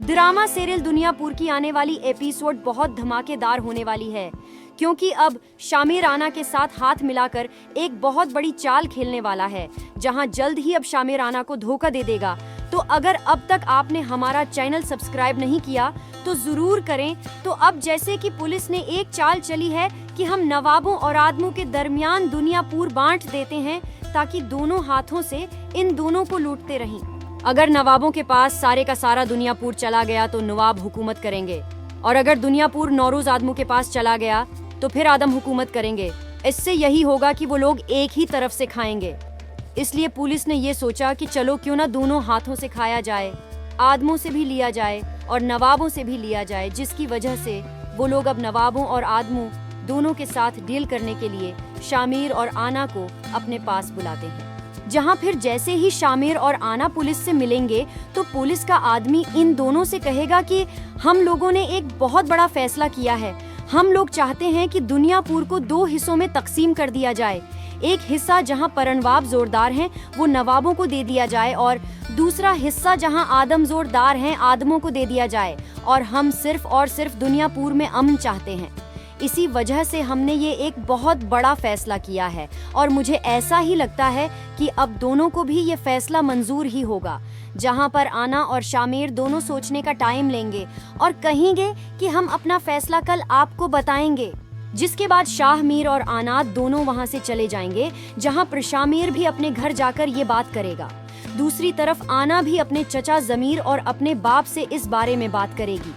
Drama serial Duniyapur की आने वाली एपिसोड बहुत धमाकेदार होने वाली है, क्योंकि अब शामिर आना के साथ हाथ मिलाकर एक बहुत बड़ी चाल खेलने वाला है, जहां जल्द ही अब शामिर आना को धोखा दे देगा। तो अगर अब तक आपने हमारा चैनल सब्सक्राइब नहीं किया तो जरूर करें। तो अब जैसे कि पुलिस ने एक चाल चली है कि हम नवाबों और आदमों के दरमियान दुनियापुर बांट देते हैं, ताकि दोनों हाथों से इन दोनों को लूटते रहें। अगर नवाबों के पास सारे का सारा दुनियापुर चला गया तो नवाब हुकूमत करेंगे, और अगर दुनियापुर नौरोज आदमों के पास चला गया तो फिर आदम हुकूमत करेंगे। इससे यही होगा कि वो लोग एक ही तरफ से खाएंगे। इसलिए पुलिस ने ये सोचा कि चलो क्यों ना दोनों हाथों से खाया जाए, आदमों से भी लिया जाए और नवाबों से भी लिया जाए, जिसकी वजह से वो लोग अब नवाबों और आदमों दोनों के साथ डील करने के लिए शामिर और आना को अपने पास बुलाते हैं। जहां फिर जैसे ही शामिर और आना पुलिस से मिलेंगे तो पुलिस का आदमी इन दोनों से कहेगा कि हम लोगों ने एक बहुत बड़ा फैसला किया है। हम लोग चाहते हैं कि दुनियापुर को 2 हिस्सों में तकसीम कर दिया जाए। एक हिस्सा जहां पर नवाब जोरदार हैं वो नवाबों को दे दिया जाए, और दूसरा हिस्सा जहां आदम जोरदार हैं आदमों को दे दिया जाए। और हम सिर्फ और सिर्फ दुनियापुर में अमन चाहते हैं। इसी वजह से हमने ये एक बहुत बड़ा फैसला किया है, और मुझे ऐसा ही लगता है कि अब दोनों को भी ये फैसला मंजूर ही होगा। जहां पर आना और शामिर दोनों सोचने का टाइम लेंगे और कहेंगे कि हम अपना फैसला कल आपको बताएंगे। जिसके बाद शाह मीर और आना दोनों वहां से चले जाएंगे, जहां पर शामिर भी अपने घर जाकर ये बात करेगा। दूसरी तरफ आना भी अपने चचा जमीर और अपने बाप से इस बारे में बात करेगी।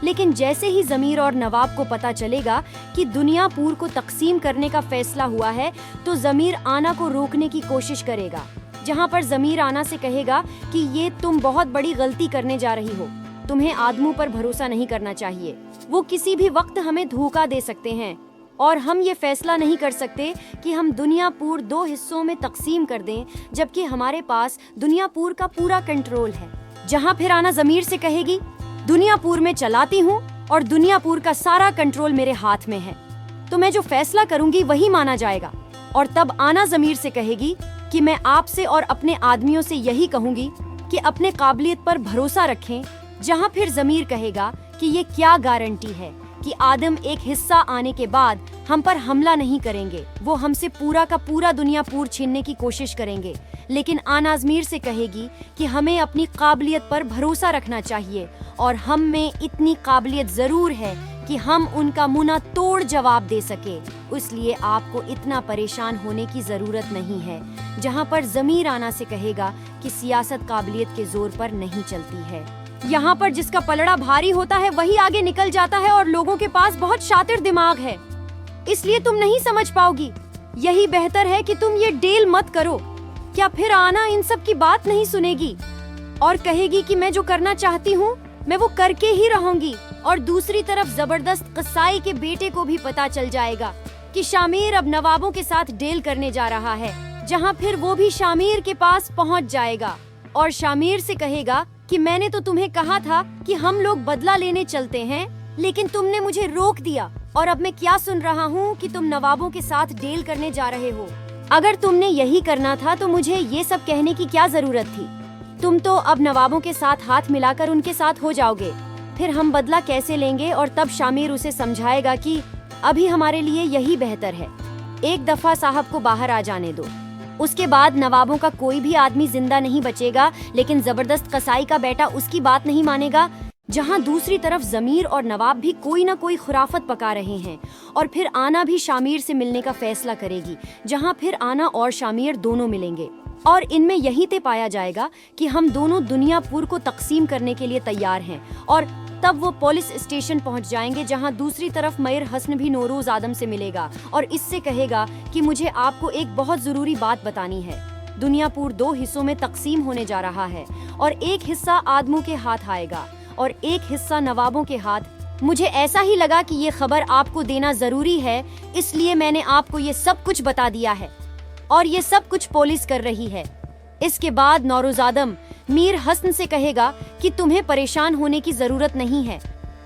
लेकिन जैसे ही जमीर और नवाब को पता चलेगा कि दुनियापुर को तकसीम करने का फैसला हुआ है, तो जमीर आना को रोकने की कोशिश करेगा। जहां पर जमीर आना से कहेगा कि ये तुम बहुत बड़ी गलती करने जा रही हो, तुम्हें आदमों पर भरोसा नहीं करना चाहिए। वो किसी भी वक्त हमें धोखा दे सकते हैं, और हम ये फैसला नहीं कर सकते कि हम दुनियापुर 2 हिस्सों में तकसीम कर दें, जबकि हमारे पास दुनियापुर का पूरा कंट्रोल है। जहां फिर आना जमीर से कहेगी दुनियापुर में चलाती हूँ और दुनियापुर का सारा कंट्रोल मेरे हाथ में है, तो मैं जो फैसला करूंगी वही माना जाएगा। और तब आना जमीर से कहेगी कि मैं आपसे और अपने आदमियों से यही कहूंगी कि अपने काबिलियत पर भरोसा रखें। जहां फिर जमीर कहेगा कि ये क्या गारंटी है कि आदम एक हिस्सा आने के बाद हम पर हमला नहीं करेंगे, वो हमसे पूरा का पूरा दुनियापुर छीनने की कोशिश करेंगे। लेकिन आना जमीर से कहेगी कि हमें अपनी काबिलियत पर भरोसा रखना चाहिए, और हम में इतनी काबिलियत जरूर है कि हम उनका मुंह तोड़ जवाब दे सके। इसलिए आपको इतना परेशान होने की जरूरत नहीं है। जहां पर जमीर आना से कहेगा कि सियासत काबिलियत के जोर पर नहीं चलती है। यहाँ पर जिसका पलड़ा भारी होता है वही आगे निकल जाता है, और लोगों के पास बहुत शातिर दिमाग है, इसलिए तुम नहीं समझ पाओगी। यही बेहतर है कि तुम ये डील मत करो। क्या फिर आना इन सब की बात नहीं सुनेगी और कहेगी कि मैं जो करना चाहती हूँ मैं वो करके ही रहूंगी। और दूसरी तरफ जबरदस्त कसाई के बेटे को भी पता चल जाएगा कि शामिर अब नवाबों के साथ डील करने जा रहा है। जहाँ फिर वो भी शामिर के पास पहुँच जाएगा और शामिर से कहेगा कि मैंने तो तुम्हें कहा था कि हम लोग बदला लेने चलते हैं, लेकिन तुमने मुझे रोक दिया, और अब मैं क्या सुन रहा हूँ कि तुम नवाबों के साथ डील करने जा रहे हो। अगर तुमने यही करना था तो मुझे ये सब कहने की क्या जरूरत थी। तुम तो अब नवाबों के साथ हाथ मिलाकर उनके साथ हो जाओगे। फिर हम बदला कैसे लेंगे। और तब शामिर उसे समझाएगा कि अभी हमारे लिए यही बेहतर है, एक दफा साहब को बाहर आ जाने दो। उसके बाद नवाबों का कोई भी आदमी जिंदा नहीं बचेगा, लेकिन जबरदस्त कसाई का बेटा उसकी बात नहीं मानेगा। जहां दूसरी तरफ जमीर और नवाब भी कोई ना कोई खुराफत पका रहे हैं, और फिर आना भी शामिर से मिलने का फैसला करेगी। जहां फिर आना और शामिर दोनों मिलेंगे, और इनमें यही तय पाया जाएगा कि हम दोनों दुनियापुर को तकसीम करने के लिए तैयार हैं। और तब वो पुलिस स्टेशन पहुंच जाएंगे, जहां दूसरी तरफ मयर हसन भी नौरोज आदम से मिलेगा और इससे कहेगा कि मुझे आपको एक बहुत जरूरी बात बतानी है। दुनियापुर 2 हिस्सों में तकसीम होने जा रहा है, और एक हिस्सा आदमों के हाथ आएगा और एक हिस्सा नवाबों के हाथ। मुझे ऐसा ही लगा कि ये खबर आपको देना जरूरी है, इसलिए मैंने आपको ये सब कुछ बता दिया है, और ये सब कुछ पुलिस कर रही है। इसके बाद नौरोज आदम मीर हसन से कहेगा कि तुम्हें परेशान होने की जरूरत नहीं है,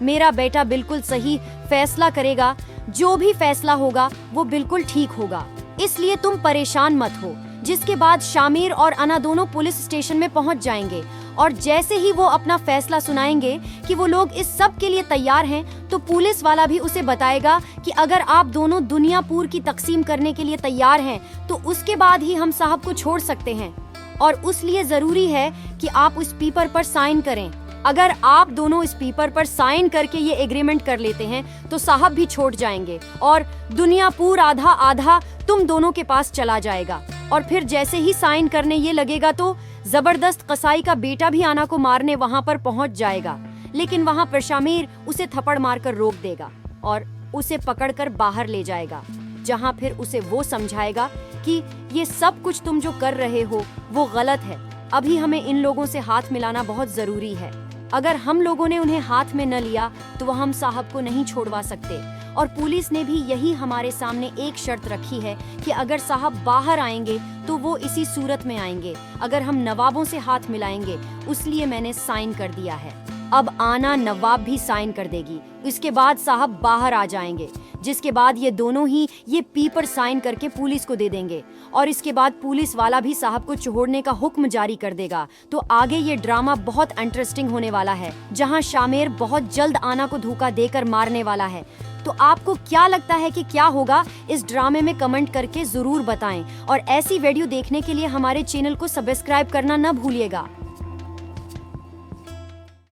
मेरा बेटा बिल्कुल सही फैसला करेगा, जो भी फैसला होगा वो बिल्कुल ठीक होगा, इसलिए तुम परेशान मत हो। जिसके बाद शामिर और अना दोनों पुलिस स्टेशन में पहुंच जाएंगे और जैसे ही वो अपना फैसला सुनाएंगे कि वो लोग इस सब के लिए तैयार हैं, तो पुलिस वाला भी उसे बताएगा कि अगर आप दोनों दुनियापुर की तकसीम करने के लिए तैयार हैं तो उसके बाद ही हम साहब को छोड़ सकते हैं, और उसलिए जरूरी है कि आप उस पेपर पर साइन करें। अगर आप दोनों इस पेपर पर साइन करके ये एग्रीमेंट कर लेते हैं तो साहब भी छोड़ जाएंगे और दुनियापुर आधा आधा तुम दोनों के पास चला जाएगा। और फिर जैसे ही साइन करने ये लगेगा तो जबरदस्त कसाई का बेटा भी आना को मारने वहाँ पर पहुँच जाएगा, लेकिन वहाँ पर शामिर उसे थप्पड़ मारकर रोक देगा और उसे पकड़कर बाहर ले जाएगा, जहाँ फिर उसे वो समझाएगा कि ये सब कुछ तुम जो कर रहे हो वो गलत है। अभी हमें इन लोगों से हाथ मिलाना बहुत जरूरी है। अगर हम लोगों ने उन्हें हाथ में न लिया तो वह हम साहब को नहीं छोड़वा सकते। और पुलिस ने भी यही हमारे सामने एक शर्त रखी है कि अगर साहब बाहर आएंगे तो वो इसी सूरत में आएंगे, अगर हम नवाबों से हाथ मिलाएंगे। इसलिए मैंने साइन कर दिया है। अब आना नवाब भी साइन कर देगी, इसके बाद साहब बाहर आ जाएंगे, जिसके बाद ये दोनों ही ये पेपर साइन करके पुलिस को दे देंगे और इसके बाद पुलिस वाला भी साहब को छोड़ने का हुक्म जारी कर देगा। तो आगे ये ड्रामा बहुत इंटरेस्टिंग होने वाला है, जहां शामेर बहुत जल्द आना को धोखा देकर मारने वाला है। तो आपको क्या लगता है कि क्या होगा इस ड्रामे में? कमेंट करके जरूर बताएं और ऐसी वीडियो देखने के लिए हमारे चैनल को सब्सक्राइब करना न भूलिएगा।